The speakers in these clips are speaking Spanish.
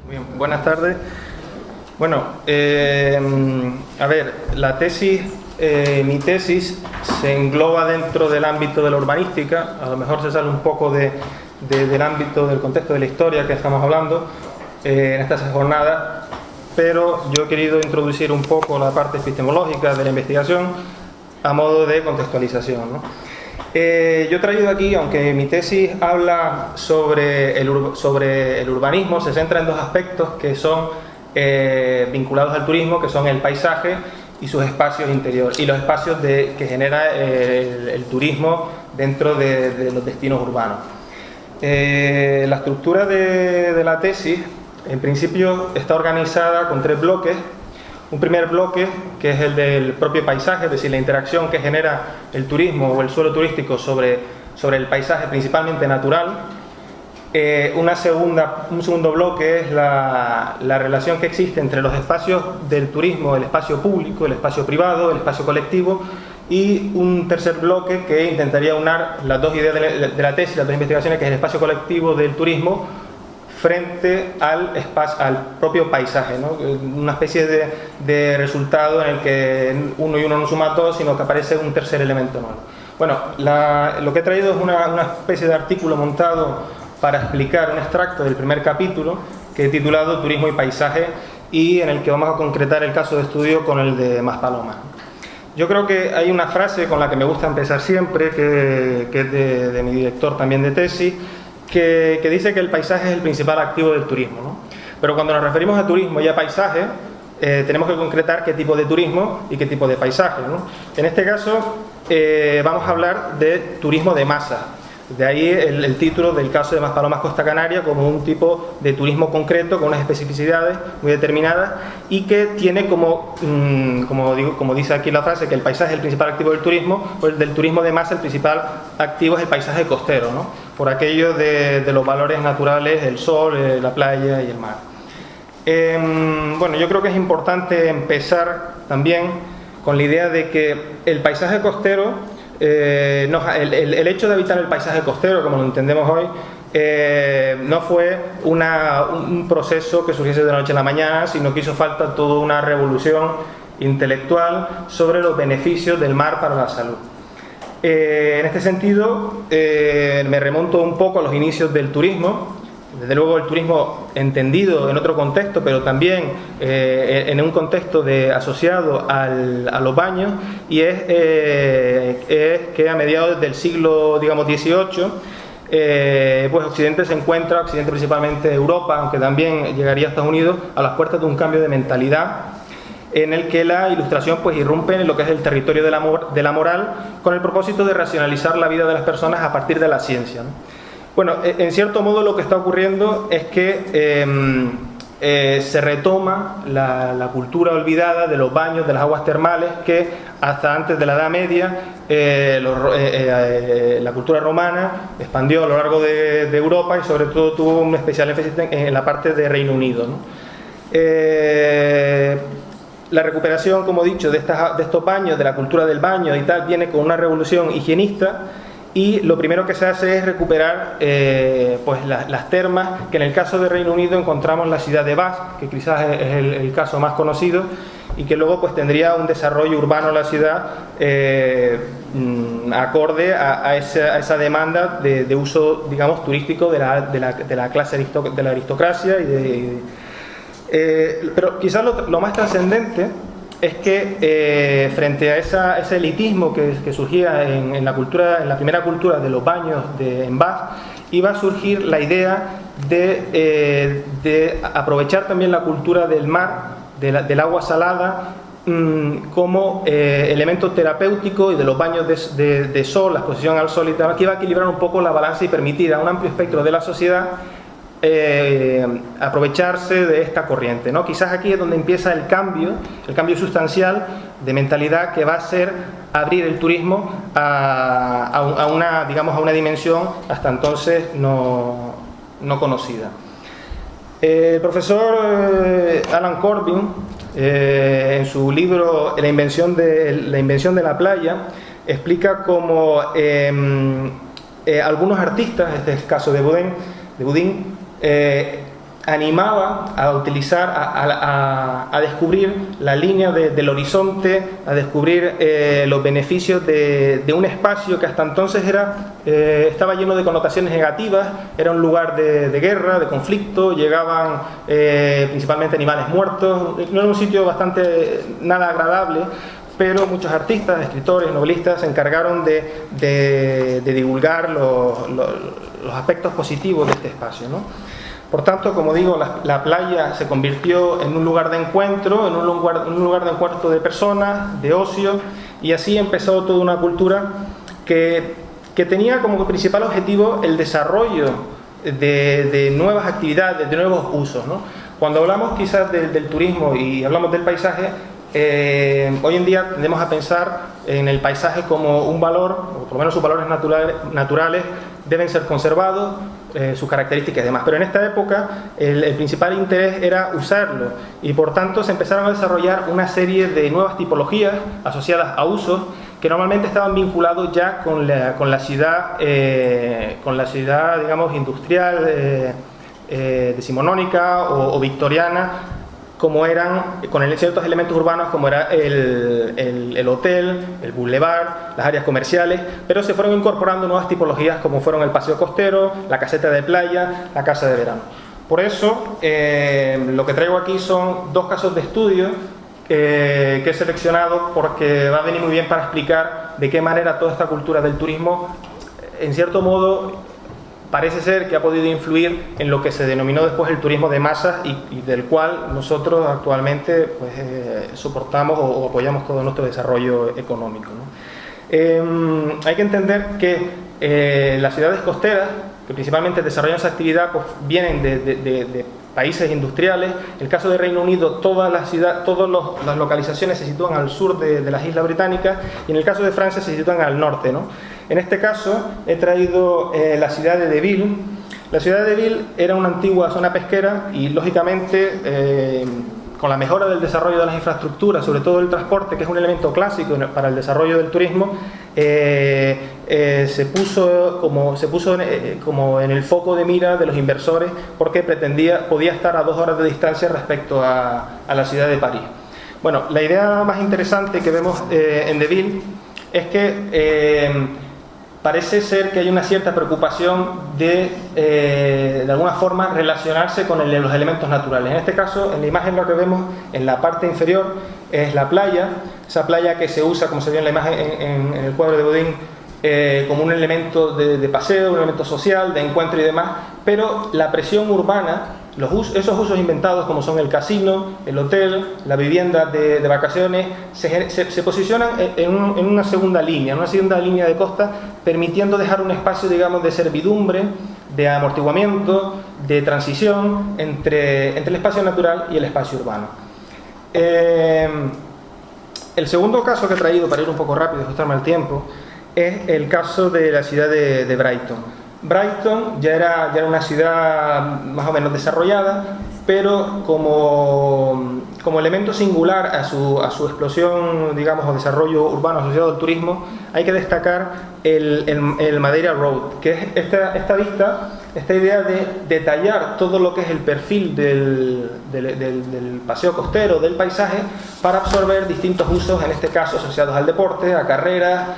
Bien, buenas tardes. Bueno, a ver, mi tesis se engloba dentro del ámbito de la urbanística. A lo mejor se sale un poco del ámbito, del contexto de la historia que estamos hablando en estas jornadas, pero yo he querido introducir un poco la parte epistemológica de la investigación a modo de contextualización, ¿no? Yo he traído aquí, aunque mi tesis habla sobre el urbanismo, se centra en dos aspectos que son vinculados al turismo, que son el paisaje y sus espacios interiores, y los espacios que genera el turismo dentro de los destinos urbanos. La estructura de la tesis, en principio, está organizada con tres bloques. Un primer bloque, que es el del propio paisaje, es decir, la interacción que genera el turismo o el suelo turístico sobre el paisaje, principalmente natural. Un segundo bloque es la relación que existe entre los espacios del turismo, el espacio público, el espacio privado, el espacio colectivo, y un tercer bloque que intentaría unar las dos ideas de la tesis, las dos investigaciones, que es el espacio colectivo del turismo frente al propio paisaje, ¿no? Una especie de resultado en el que uno y uno no suma dos, sino que aparece un tercer elemento nuevo. Bueno, lo que he traído es una especie de artículo montado para explicar un extracto del primer capítulo, que he titulado Turismo y Paisaje, y en el que vamos a concretar el caso de estudio con el de Maspalomas. Yo creo que hay una frase con la que me gusta empezar siempre, que es de mi director también de tesis, que dice que el paisaje es el principal activo del turismo, ¿no? Pero cuando nos referimos a turismo y a paisaje, tenemos que concretar qué tipo de turismo y qué tipo de paisaje, ¿no? En este caso vamos a hablar de turismo de masa. De ahí el título del caso de Maspalomas Costa Canaria, como un tipo de turismo concreto con unas especificidades muy determinadas y que tiene como dice aquí la frase, que el paisaje es el principal activo del turismo. Pues del turismo de masa el principal activo es el paisaje costero, ¿no? Por aquello de los valores naturales, el sol, la playa y el mar. Bueno, yo creo que es importante empezar también con la idea de que el paisaje costero, el hecho de habitar el paisaje costero, como lo entendemos hoy, no fue un proceso que surgiese de la noche a la mañana, sino que hizo falta toda una revolución intelectual sobre los beneficios del mar para la salud. En este sentido, me remonto un poco a los inicios del turismo. Desde luego el turismo entendido en otro contexto, pero también en un contexto asociado a los baños, y es que a mediados del siglo, digamos, XVIII, pues Occidente principalmente Europa, aunque también llegaría a Estados Unidos, a las puertas de un cambio de mentalidad en el que la Ilustración pues irrumpe en lo que es el territorio de la moral, con el propósito de racionalizar la vida de las personas a partir de la ciencia, ¿no? Bueno, en cierto modo lo que está ocurriendo es que se retoma la cultura olvidada de los baños, de las aguas termales, que hasta antes de la Edad Media la cultura romana expandió a lo largo de Europa, y sobre todo tuvo un especial énfasis en la parte de Reino Unido, ¿no? La recuperación, como he dicho, de estos baños, de la cultura del baño y tal, viene con una revolución higienista. Y lo primero que se hace es recuperar pues las termas, que en el caso de Reino Unido encontramos la ciudad de Bath, que quizás es el caso más conocido, y que luego pues tendría un desarrollo urbano en la ciudad acorde a esa demanda de uso, digamos, turístico de la clase de la aristocracia. Pero quizás lo más trascendente es que frente a ese elitismo que surgía en la primera cultura de los baños en Bath, iba a surgir la idea de aprovechar también la cultura del mar, del agua salada, como elemento terapéutico, y de los baños de sol, la exposición al sol y tal, que iba a equilibrar un poco la balanza y permitir a un amplio espectro de la sociedad aprovecharse de esta corriente, ¿no? Quizás aquí es donde empieza el cambio sustancial de mentalidad, que va a ser abrir el turismo a una dimensión hasta entonces no conocida. El profesor Alan Corbin, en su libro La invención de la playa, explica cómo algunos artistas, este es el caso de Boudin, animaba a utilizar, a descubrir la línea del horizonte, a descubrir los beneficios de un espacio que hasta entonces estaba lleno de connotaciones negativas, era un lugar de guerra, de conflicto, llegaban principalmente animales muertos, no era un sitio nada agradable, pero muchos artistas, escritores, novelistas se encargaron de divulgar los aspectos positivos de este espacio, ¿no? Por tanto, como digo, la playa se convirtió en un lugar de encuentro, en un lugar de encuentro de personas, de ocio, y así empezó toda una cultura que tenía como principal objetivo el desarrollo de nuevas actividades, de nuevos usos, ¿no? Cuando hablamos quizás del turismo y hablamos del paisaje, hoy en día tendemos a pensar en el paisaje como un valor, o por lo menos sus valores naturales deben ser conservados, sus características y demás, pero en esta época el principal interés era usarlo, y por tanto se empezaron a desarrollar una serie de nuevas tipologías asociadas a usos que normalmente estaban vinculados ya con la ciudad, digamos, industrial, decimonónica o victoriana, como eran, con ciertos elementos urbanos como era el hotel, el boulevard, las áreas comerciales, pero se fueron incorporando nuevas tipologías como fueron el paseo costero, la caseta de playa, la casa de verano. Por eso, lo que traigo aquí son dos casos de estudio que he seleccionado porque va a venir muy bien para explicar de qué manera toda esta cultura del turismo, en cierto modo, parece ser que ha podido influir en lo que se denominó después el turismo de masas y del cual nosotros actualmente pues, soportamos o apoyamos todo nuestro desarrollo económico, ¿no? Hay que entender que las ciudades costeras, que principalmente desarrollan esa actividad, pues, vienen de países industriales. En el caso de Reino Unido, todas las localizaciones se sitúan al sur de las Islas Británicas, y en el caso de Francia se sitúan al norte, ¿no? En este caso he traído la ciudad de Deauville. La ciudad de Deauville era una antigua zona pesquera y, lógicamente, con la mejora del desarrollo de las infraestructuras, sobre todo el transporte, que es un elemento clásico para el desarrollo del turismo, se puso como en el foco de mira de los inversores, porque podía estar a 2 horas de distancia respecto a la ciudad de París. Bueno, la idea más interesante que vemos en Deauville es que parece ser que hay una cierta preocupación de alguna forma relacionarse con los elementos naturales. En este caso, en la imagen lo que vemos en la parte inferior es la playa, esa playa que se usa, como se ve en la imagen en el cuadro de Bodin, como un elemento de paseo, un elemento social, de encuentro y demás, pero la presión urbana, esos usos inventados como son el casino, el hotel, la vivienda de vacaciones, se posicionan en una segunda línea, de costa, permitiendo dejar un espacio, digamos, de servidumbre, de amortiguamiento, de transición entre el espacio natural y el espacio urbano. El segundo caso que he traído, para ir un poco rápido y ajustarme al tiempo, es el caso de la ciudad de Brighton. Brighton ya era una ciudad más o menos desarrollada, pero como elemento singular a su explosión, digamos, o desarrollo urbano asociado al turismo, hay que destacar el Madeira Road, que es esta vista, esta idea de detallar todo lo que es el perfil del paseo costero, del paisaje, para absorber distintos usos, en este caso asociados al deporte, a carreras,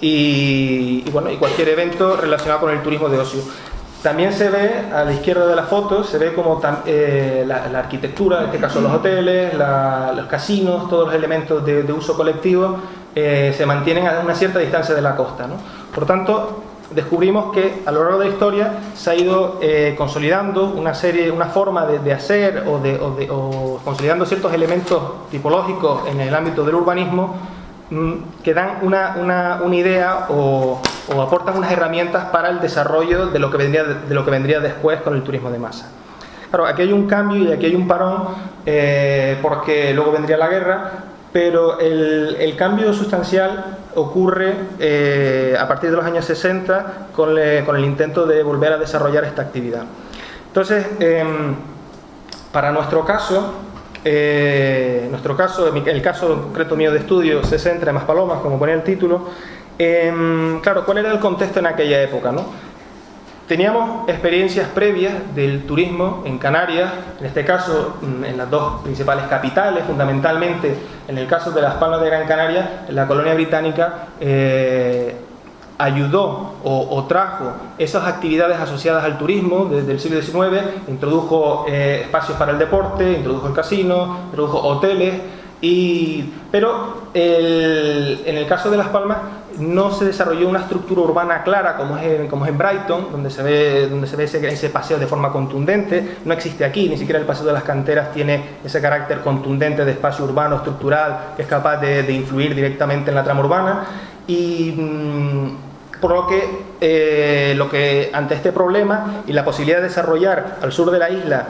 y cualquier evento relacionado con el turismo de ocio. También se ve a la izquierda de la foto, se ve como la arquitectura, en este caso los hoteles, los casinos, todos los elementos de uso colectivo se mantienen a una cierta distancia de la costa, ¿no? Por tanto, descubrimos que a lo largo de la historia se ha ido consolidando una forma de hacer o consolidando ciertos elementos tipológicos en el ámbito del urbanismo que dan una idea o aportan unas herramientas para el desarrollo de lo que vendría después con el turismo de masa. Claro, aquí hay un cambio y aquí hay un parón porque luego vendría la guerra, pero el cambio sustancial ocurre a partir de los años 60 con el intento de volver a desarrollar esta actividad. Entonces, para nuestro caso, el caso concreto mío de estudio se centra en Maspalomas, como ponía el título. Claro, ¿cuál era el contexto en aquella época, ¿no? Teníamos experiencias previas del turismo en Canarias, en este caso en las dos principales capitales, fundamentalmente en el caso de Las Palmas de Gran Canaria, la colonia británica ayudó o trajo esas actividades asociadas al turismo desde el siglo XIX, introdujo espacios para el deporte, introdujo el casino, introdujo hoteles, pero en el caso de Las Palmas no se desarrolló una estructura urbana clara como es en Brighton, donde se ve ese paseo de forma contundente. No existe aquí, ni siquiera el Paseo de las Canteras tiene ese carácter contundente de espacio urbano estructural que es capaz de influir directamente en la trama urbana. Por lo que ante este problema y la posibilidad de desarrollar al sur de la isla,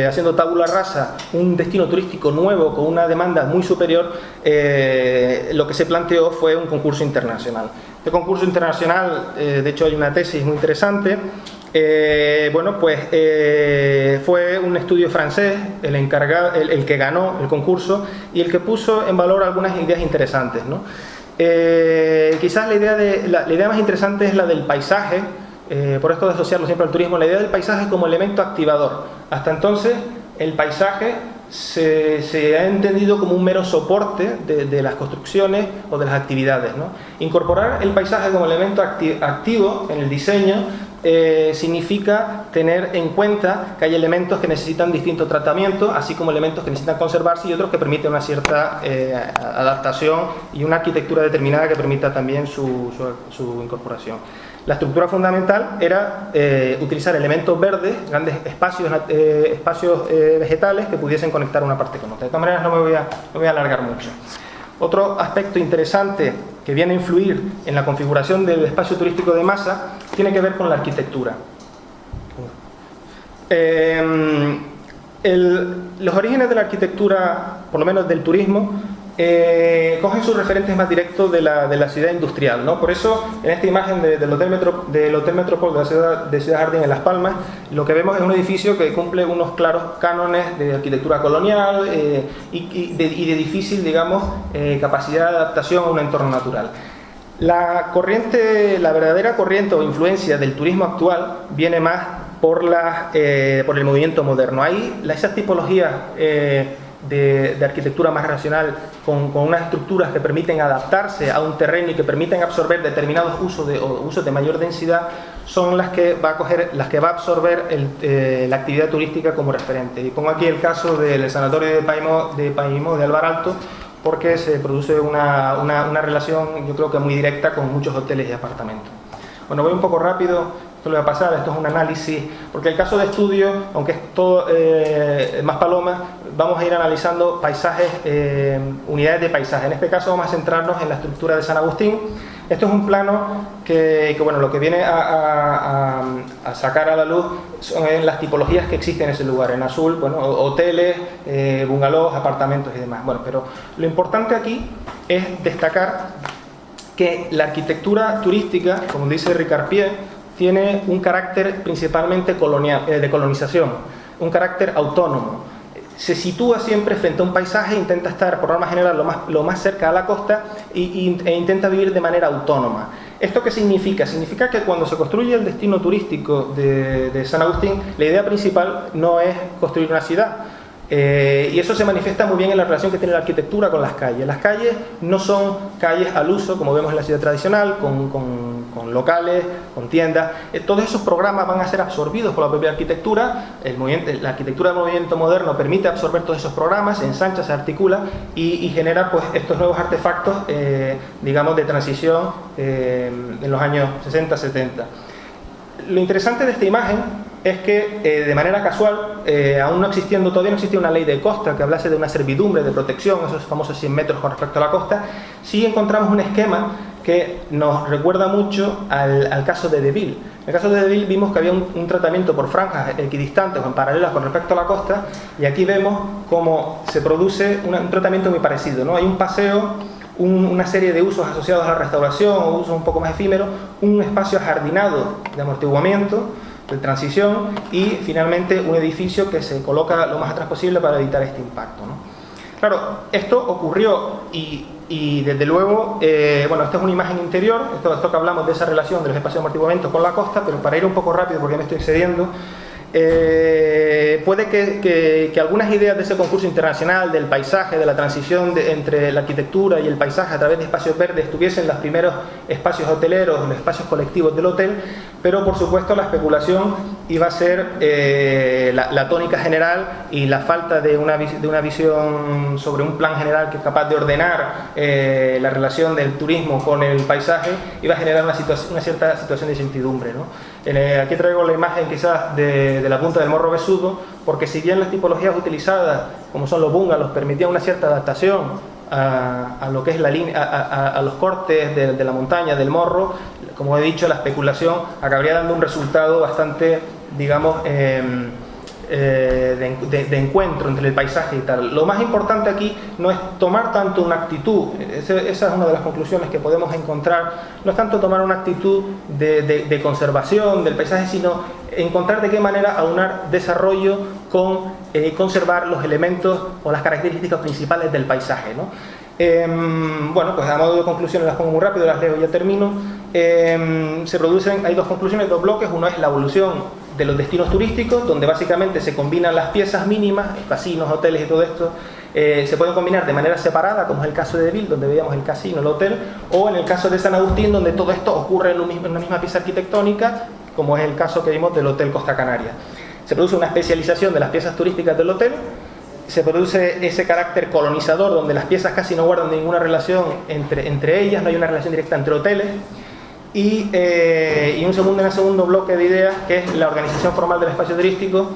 haciendo tabula rasa, un destino turístico nuevo con una demanda muy superior, lo que se planteó fue un concurso internacional. Este concurso internacional, de hecho hay una tesis muy interesante, fue un estudio francés el que ganó el concurso y el que puso en valor algunas ideas interesantes, ¿no? Quizás la idea más interesante es la del paisaje, por esto de asociarlo siempre al turismo, la idea del paisaje como elemento activador. Hasta entonces el paisaje se ha entendido como un mero soporte de las construcciones o de las actividades, ¿no? Incorporar el paisaje como elemento activo en el diseño significa tener en cuenta que hay elementos que necesitan distinto tratamiento, así como elementos que necesitan conservarse y otros que permiten una cierta adaptación y una arquitectura determinada que permita también su incorporación. La estructura fundamental era utilizar elementos verdes, grandes espacios vegetales que pudiesen conectar una parte con otra. De todas maneras no me voy a alargar mucho. Otro aspecto interesante que viene a influir en la configuración del espacio turístico de masa tiene que ver con la arquitectura. Los orígenes de la arquitectura, por lo menos del turismo, cogen sus referentes más directos de la ciudad industrial, ¿no? Por eso, en esta imagen del Hotel Metropol de Ciudad Jardín en Las Palmas, lo que vemos es un edificio que cumple unos claros cánones de arquitectura colonial y de difícil, digamos, capacidad de adaptación a un entorno natural. La verdadera corriente o influencia del turismo actual viene más por el movimiento moderno. Ahí esas tipologías de arquitectura más racional, con unas estructuras que permiten adaptarse a un terreno y que permiten absorber determinados usos de mayor densidad, son las que va a absorber la actividad turística como referente. Y pongo aquí el caso del sanatorio de Paimó de Alvar Alto, porque se produce una relación, yo creo que muy directa, con muchos hoteles y apartamentos. Bueno, voy un poco rápido. Esto lo voy a pasar, esto es un análisis, porque el caso de estudio, aunque es todo más paloma, vamos a ir analizando paisajes, unidades de paisaje. En este caso vamos a centrarnos en la estructura de San Agustín. Esto es un plano que bueno, lo que viene a sacar a la luz son las tipologías que existen en ese lugar. En azul, bueno, hoteles, bungalows, apartamentos y demás. Bueno, pero lo importante aquí es destacar que la arquitectura turística, como dice Ricard Piet, tiene un carácter principalmente colonial, de colonización, un carácter autónomo. Se sitúa siempre frente a un paisaje, intenta estar por norma general lo más cerca a la costa e intenta vivir de manera autónoma. ¿Esto qué significa? Significa que cuando se construye el destino turístico de San Agustín, la idea principal no es construir una ciudad. Y eso se manifiesta muy bien en la relación que tiene la arquitectura con las calles. Las calles no son calles al uso, como vemos en la ciudad tradicional, con locales, con tiendas. Todos esos programas van a ser absorbidos por la propia arquitectura. La arquitectura del movimiento moderno permite absorber todos esos programas, se ensancha, se articula y genera pues estos nuevos artefactos, digamos, de transición en los años 60-70. Lo interesante de esta imagen es que de manera casual, todavía no existía una ley de costa que hablase de una servidumbre de protección, esos famosos 100 metros con respecto a la costa. Sí encontramos un esquema que nos recuerda mucho al caso de Deville. En el caso de Deville vimos que había un tratamiento por franjas equidistantes o en paralelas con respecto a la costa, y aquí vemos cómo se produce un tratamiento muy parecido, ¿no? Hay un paseo, una serie de usos asociados a la restauración o usos un poco más efímeros, un espacio ajardinado de amortiguamiento, de transición, y finalmente un edificio que se coloca lo más atrás posible para evitar este impacto, ¿no? Claro, esto ocurrió y desde luego, bueno, esta es una imagen interior, esto que hablamos de esa relación de los espacios de amortiguamiento con la costa, pero para ir un poco rápido porque me estoy excediendo, puede que algunas ideas de ese concurso internacional del paisaje, de la transición entre la arquitectura y el paisaje a través de espacios verdes estuviesen en los primeros espacios hoteleros, los espacios colectivos del hotel, pero por supuesto la especulación iba a ser la tónica general, y la falta de una visión sobre un plan general que es capaz de ordenar la relación del turismo con el paisaje iba a generar una cierta situación de incertidumbre, ¿no? Aquí traigo la imagen quizás de la punta del Morro Besugo, porque si bien las tipologías utilizadas, como son los bungalows, permitían una cierta adaptación a lo que es la línea, a los cortes de la montaña, del morro, como he dicho, la especulación acabaría dando un resultado bastante, digamos, de encuentro entre el paisaje y tal. Lo más importante aquí no es tomar tanto una actitud, esa es una de las conclusiones que podemos encontrar, no es tanto tomar una actitud de conservación del paisaje, sino encontrar de qué manera aunar desarrollo con conservar los elementos o las características principales del paisaje, ¿no? Bueno, pues a modo de conclusiones las pongo muy rápido, las leo y ya termino. Hay dos conclusiones, dos bloques. Uno es la evolución de los destinos turísticos, donde básicamente se combinan las piezas mínimas, casinos, hoteles y todo esto, se pueden combinar de manera separada, como es el caso de Deville, donde veíamos el casino, el hotel, o en el caso de San Agustín, donde todo esto ocurre en una misma pieza arquitectónica, como es el caso que vimos del Hotel Costa Canaria. Se produce una especialización de las piezas turísticas del hotel, se produce ese carácter colonizador, donde las piezas casi no guardan ninguna relación entre ellas, no hay una relación directa entre hoteles, y en un segundo bloque de ideas, que es la organización formal del espacio turístico,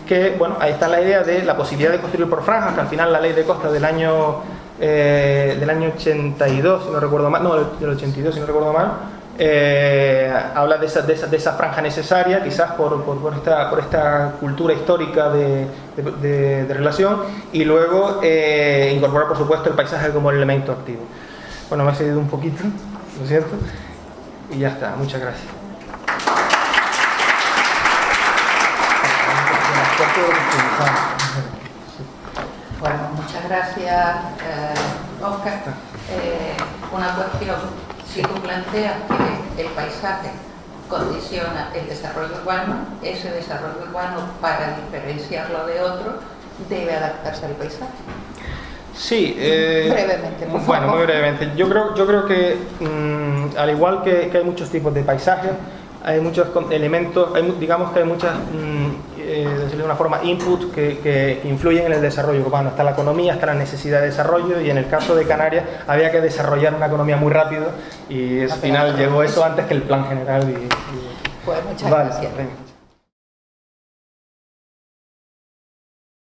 que, bueno, ahí está la idea de la posibilidad de construir por franjas, que al final la ley de costa del año 82, si no recuerdo mal, no, del 82, si no recuerdo mal, habla de esa franja necesaria, quizás por esta cultura histórica de relación, y luego incorporar, por supuesto, el paisaje como el elemento activo. Bueno, me he cedido un poquito, ¿no es cierto? Y ya está, muchas gracias. Bueno, muchas gracias, Óscar. Una cuestión, si tú planteas que el paisaje condiciona el desarrollo urbano, ese desarrollo urbano, para diferenciarlo de otro, debe adaptarse al paisaje. Sí, brevemente, por favor. Bueno, muy brevemente. Yo creo que al igual que hay muchos tipos de paisajes, hay muchos elementos, digamos que hay muchas, de una forma, input que influyen en el desarrollo urbano. Está la economía, está la necesidad de desarrollo, y en el caso de Canarias había que desarrollar una economía muy rápido, y al final llegó eso antes que el plan general. Pues muchas gracias. Venga.